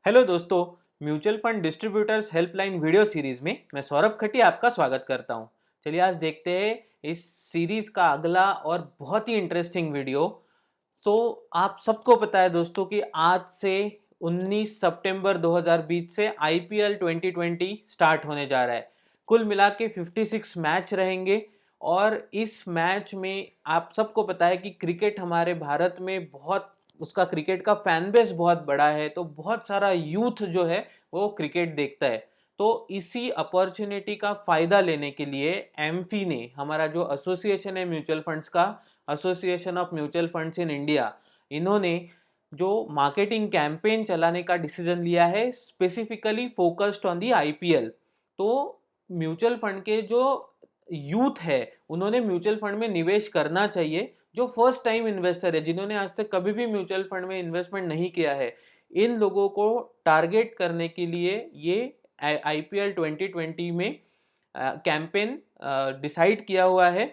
Hello दोस्तों, mutual fund distributors helpline video series में मैं सौरभ खटी आपका स्वागत करता हूं। चलिए आज देखते हैं इस सीरीज का अगला और बहुत ही इंटरेस्टिंग वीडियो। सो आप सबको पता है दोस्तों कि आज से 19 सितंबर 2020 से आईपीएल 2020 स्टार्ट होने जा रहा है। कुल मिला के 56 मैच रहेंगे और इस मैच में आप सबको पता है कि क्रिकेट हमारे भारत में बहुत उसका क्रिकेट का फैन बेस बहुत बड़ा है, तो बहुत सारा यूथ जो है वो क्रिकेट देखता है। तो इसी अपॉर्चुनिटी का फायदा लेने के लिए एमफी ने, हमारा जो एसोसिएशन है म्यूचुअल फंड्स का, association of mutual funds in India, इन्होंने जो मार्केटिंग कैंपेन चलाने का डिसीजन लिया है specifically focused on the IPL. तो म्यूचुअल फंड के जो यूथ है उन्होंने म्यूचुअल फंड में निवेश करना चाहिए। जो फर्स्ट टाइम इन्वेस्टर है, जिन्होंने आज तक कभी भी म्यूचुअल फंड में इन्वेस्टमेंट नहीं किया है, इन लोगों को टारगेट करने के लिए ये आईपीएल 2020 में कैंपेन डिसाइड किया हुआ है।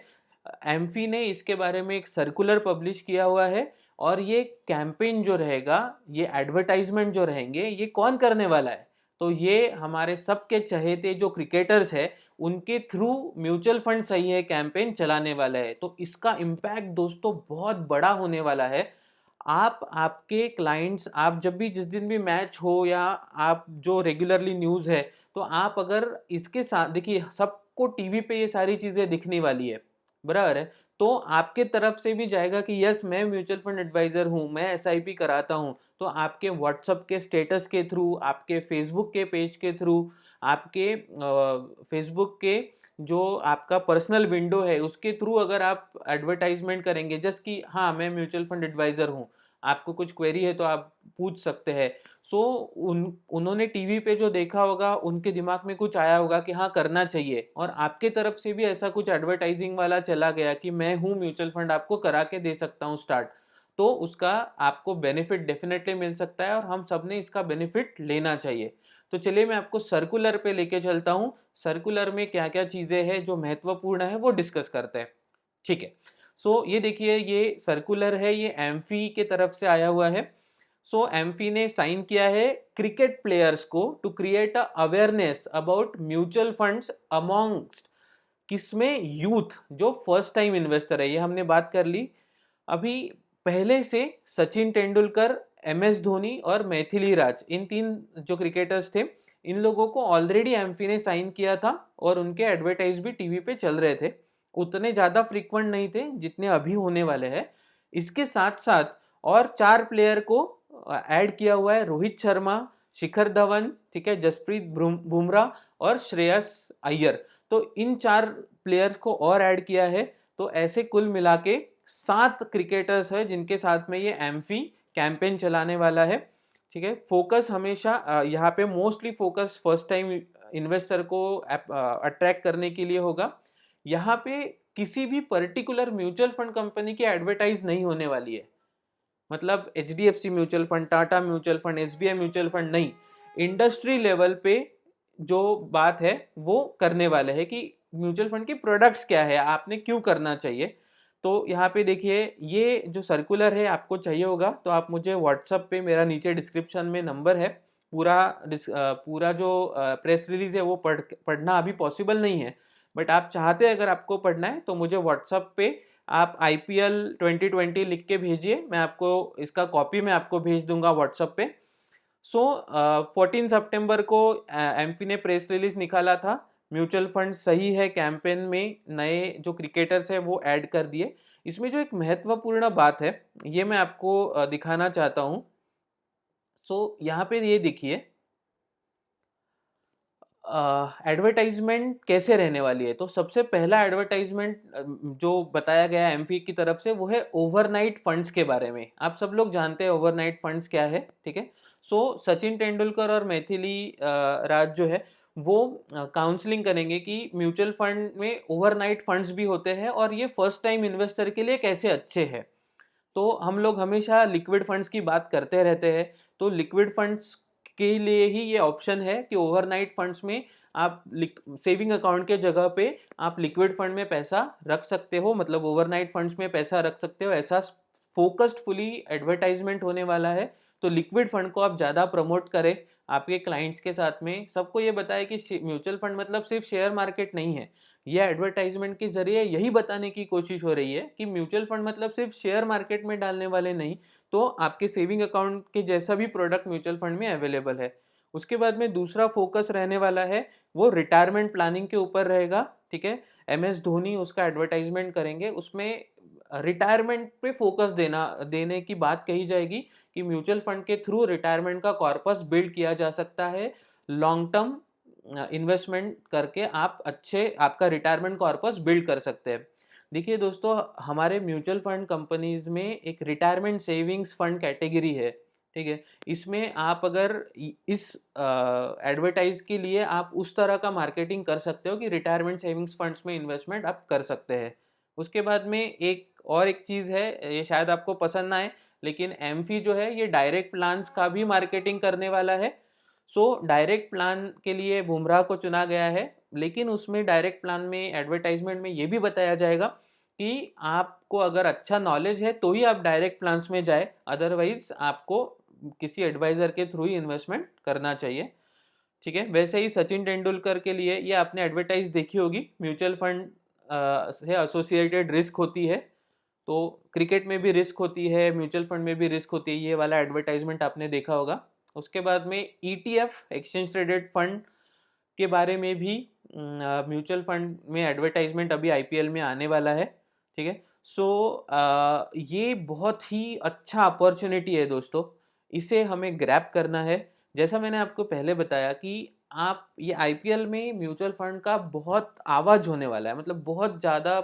एमफी ने इसके बारे में एक सर्कुलर पब्लिश किया हुआ है और ये कैंपेन जो रहेगा, ये एडवर्टाइजमेंट जो रहेंगे, ये कौन करने वाला है? तो ये हमारे सबके चहेते जो क्रिकेटर्स है उनके थ्रू म्यूचुअल फंड सही है कैंपेन चलाने वाला है। तो इसका इम्पैक्ट दोस्तों बहुत बड़ा होने वाला है। आप आपके क्लाइंट्स, आप जब भी जिस दिन भी मैच हो या आप जो रेगुलरली न्यूज़ है, तो आप अगर इसके साथ देखिए, सबको टीवी पे ये सारी चीज़ें दिखने वाली है, बराबर है। तो आपके तरफ से भी जाएगा कि यस मैं म्यूचुअल फंड एडवाइज़र हूँ, मैं एसआईपी कराता हूँ। तो आपके व्हाट्सअप के स्टेटस के थ्रू, आपके फेसबुक के पेज के थ्रू, आपके फेसबुक के जो आपका पर्सनल विंडो है उसके थ्रू अगर आप एडवर्टाइजमेंट करेंगे जस्ट कि हाँ मैं म्यूचुअल फंड एडवाइज़र हूँ, आपको कुछ क्वेरी है तो आप पूछ सकते हैं। सो उन्होंने टीवी पे जो देखा होगा उनके दिमाग में कुछ आया होगा कि हाँ करना चाहिए, और आपके तरफ से भी ऐसा कुछ एडवर्टाइजिंग वाला चला गया कि मैं हूँ म्यूचुअल फंड, आपको करा के दे सकता हूँ स्टार्ट। तो उसका आपको बेनिफिट डेफिनेटली मिल सकता है और हम सब ने इसका बेनिफिट लेना चाहिए। तो चलिए मैं आपको सर्कुलर पे लेके चलता हूँ। सर्कुलर में क्या क्या चीज़ें हैं जो महत्वपूर्ण है वो डिस्कस करते हैं। ठीक है। सो ये देखिए, ये सर्कुलर है, ये एमफी के तरफ से आया हुआ है। सो एमफी ने साइन किया है क्रिकेट प्लेयर्स को to create a awareness about mutual funds amongst, किसमें, यूथ जो फर्स्ट टाइम इन्वेस्टर है, ये हमने बात कर ली। अभी पहले से सचिन तेंदुलकर, एम एस धोनी और मैथिली राज, इन तीन जो क्रिकेटर्स थे, इन लोगों को ऑलरेडी एमफी ने साइन किया था और उनके एडवर्टाइज भी टीवी पे चल रहे थे। उतने ज़्यादा फ्रीक्वेंट नहीं थे जितने अभी होने वाले हैं। इसके साथ साथ और चार प्लेयर को ऐड किया हुआ है, रोहित शर्मा, शिखर धवन, ठीक है, जसप्रीत बुमराह और श्रेयस अय्यर। तो इन चार प्लेयर्स को और ऐड किया है। तो ऐसे कुल मिला के 7 क्रिकेटर्स है जिनके साथ में ये एमफी कैंपेन चलाने वाला है। ठीक है। फोकस हमेशा यहाँ पे mostly focus first time investor को अट्रैक्ट करने के लिए होगा। यहाँ पे किसी भी पर्टिकुलर म्यूचुअल फंड कंपनी की एडवर्टाइज नहीं होने वाली है। मतलब HDFC mutual fund, Tata mutual fund, SBI mutual fund नहीं, इंडस्ट्री लेवल पे जो बात है वो करने वाले हैं कि म्यूचुअल फंड के प्रोडक्ट्स क्या है, आपने क्यों करना चाहिए। तो यहाँ पे देखिए, ये जो सर्कुलर है आपको चाहिए होगा तो आप मुझे व्हाट्सअप पे, मेरा नीचे डिस्क्रिप्शन में नंबर है, पूरा जो प्रेस रिलीज है वो पढ़ना अभी पॉसिबल नहीं है, बट आप चाहते हैं अगर आपको पढ़ना है तो मुझे व्हाट्सअप पे आप आईपीएल 2020 लिख के भेजिए, मैं आपको इसका कॉपी मैं आपको भेज दूंगा व्हाट्सएप पे। सो 14 सितंबर को एमफी ने प्रेस रिलीज निकाला था, म्यूचुअल फंड सही है कैंपेन में नए जो क्रिकेटर्स हैं वो ऐड कर दिए। इसमें जो एक महत्वपूर्ण बात है ये मैं आपको दिखाना चाहता हूँ। सो यहाँ पे ये देखिए, एडवर्टाइजमेंट कैसे रहने वाली है। तो सबसे पहला एडवर्टाइजमेंट जो बताया गया है एमपी की तरफ से वो है ओवरनाइट फंड्स के बारे में। आप सब लोग जानते हैं ओवरनाइट फंड्स क्या है, ठीक है। सो सचिन तेंदुलकर और मैथिली राज जो है वो काउंसलिंग करेंगे कि म्यूचुअल फंड में ओवरनाइट फंड्स भी होते हैं और ये फर्स्ट टाइम इन्वेस्टर के लिए कैसे अच्छे हैं। तो हम लोग हमेशा लिक्विड फंड्स की बात करते रहते हैं, तो लिक्विड फंड्स के लिए ही ये ऑप्शन है कि ओवरनाइट फंड्स में आप सेविंग अकाउंट के जगह पे आप लिक्विड फंड में पैसा रख सकते हो, मतलब ओवरनाइट फंड्स में पैसा रख सकते हो। ऐसा फोकस्ड फुली एडवर्टाइजमेंट होने वाला है तो लिक्विड फंड को आप ज़्यादा प्रमोट करें आपके क्लाइंट्स के साथ में। सबको ये बताएं कि म्यूचुअल फंड मतलब सिर्फ शेयर मार्केट नहीं है। ये एडवर्टाइजमेंट के जरिए यही बताने की कोशिश हो रही है कि म्यूचुअल फंड मतलब सिर्फ शेयर मार्केट में डालने वाले नहीं, तो आपके सेविंग अकाउंट के जैसा भी प्रोडक्ट म्यूचुअल फंड में अवेलेबल है। उसके बाद में दूसरा फोकस रहने वाला है वो रिटायरमेंट प्लानिंग के ऊपर रहेगा। ठीक है, MS धोनी उसका एडवर्टाइजमेंट करेंगे, उसमें रिटायरमेंट पे फोकस देने की बात कही जाएगी कि म्यूचुअल फंड के थ्रू रिटायरमेंट का कॉर्पस बिल्ड किया जा सकता है। लॉन्ग टर्म इन्वेस्टमेंट करके आप आपका रिटायरमेंट कॉर्पस बिल्ड कर सकते हैं। देखिए दोस्तों, हमारे म्यूचुअल फंड कंपनीज में एक रिटायरमेंट सेविंग्स फंड कैटेगरी है। ठीक है, इसमें आप अगर इस एडवर्टाइज के लिए आप उस तरह का मार्केटिंग कर सकते हो कि रिटायरमेंट सेविंग्स फंड्स में इन्वेस्टमेंट आप कर सकते हैं। उसके बाद में एक चीज़ है, ये शायद आपको पसंद ना आए, लेकिन एमफी जो है ये डायरेक्ट प्लान्स का भी मार्केटिंग करने वाला है। सो डायरेक्ट प्लान के लिए बुमराह को चुना गया है, लेकिन उसमें डायरेक्ट प्लान में एडवर्टाइजमेंट में ये भी बताया जाएगा कि आपको अगर अच्छा नॉलेज है तो ही आप डायरेक्ट प्लान्स में जाए, अदरवाइज आपको किसी एडवाइजर के थ्रू ही इन्वेस्टमेंट करना चाहिए। ठीक है, वैसे ही सचिन तेंदुलकर के लिए ये आपने एडवर्टाइज देखी होगी, म्यूचुअल फंड से एसोसिएटेड रिस्क होती है, तो क्रिकेट में भी रिस्क होती है, म्यूचुअल फंड में भी रिस्क होती है, ये वाला एडवर्टाइजमेंट आपने देखा होगा। उसके बाद में ETF एक्सचेंज ट्रेडेड फंड के बारे में भी म्यूचुअल फंड में एडवर्टाइजमेंट अभी IPL में आने वाला है। ठीक है, सो ये बहुत ही अच्छा अपॉर्चुनिटी है दोस्तों, इसे हमें ग्रैब करना है। जैसा मैंने आपको पहले बताया कि आप ये IPL में म्यूचुअल फंड का बहुत आवाज होने वाला है, मतलब बहुत ज़्यादा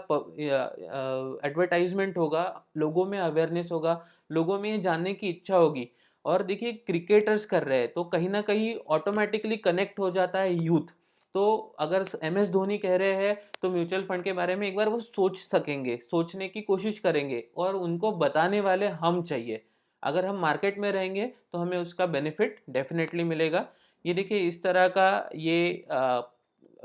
एडवर्टाइजमेंट होगा, लोगों में अवेयरनेस होगा, लोगों में ये जानने की इच्छा होगी। और देखिए, क्रिकेटर्स कर रहे हैं तो कहीं ना कहीं ऑटोमेटिकली कनेक्ट हो जाता है यूथ। तो अगर MS धोनी कह रहे हैं तो म्यूचुअल फंड के बारे में एक बार वो सोच सकेंगे, सोचने की कोशिश करेंगे, और उनको बताने वाले हम चाहिए। अगर हम मार्केट में रहेंगे तो हमें उसका बेनिफिट डेफिनेटली मिलेगा। ये देखिए, इस तरह का ये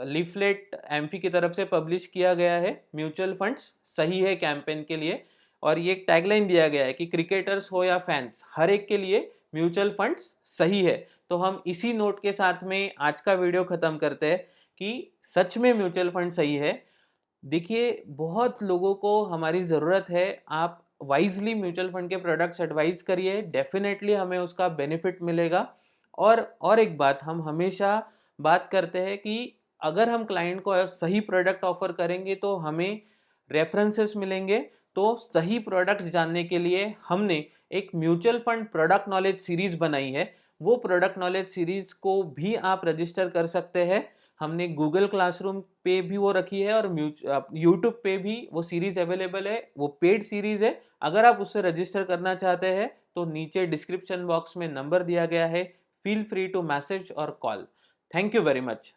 लीफलेट एम्फी की तरफ से पब्लिश किया गया है, म्यूचुअल फंड्स सही है कैंपेन के लिए। और ये एक टैगलाइन दिया गया है कि क्रिकेटर्स हो या फैंस, हर एक के लिए म्यूचुअल फंड्स सही है। तो हम इसी नोट के साथ में आज का वीडियो खत्म करते हैं कि सच में म्यूचुअल फंड सही है। देखिए, बहुत लोगों को हमारी ज़रूरत है, आप वाइजली म्यूचुअल फंड के प्रोडक्ट्स एडवाइज करिए, डेफिनेटली हमें उसका बेनिफिट मिलेगा। और एक बात हम हमेशा बात करते हैं कि अगर हम क्लाइंट को सही प्रोडक्ट ऑफर करेंगे तो हमें रेफरेंसेस मिलेंगे। तो सही प्रोडक्ट्स जानने के लिए हमने एक mutual fund product knowledge series बनाई है, वो प्रोडक्ट नॉलेज सीरीज को भी आप रजिस्टर कर सकते हैं। हमने गूगल क्लासरूम पे भी वो रखी है और यूट्यूब पे भी वो सीरीज अवेलेबल है, वो पेड सीरीज है। अगर आप उससे रजिस्टर करना चाहते हैं तो नीचे डिस्क्रिप्शन बॉक्स में नंबर दिया गया है, फील फ्री टू मैसेज और call. Thank you very much.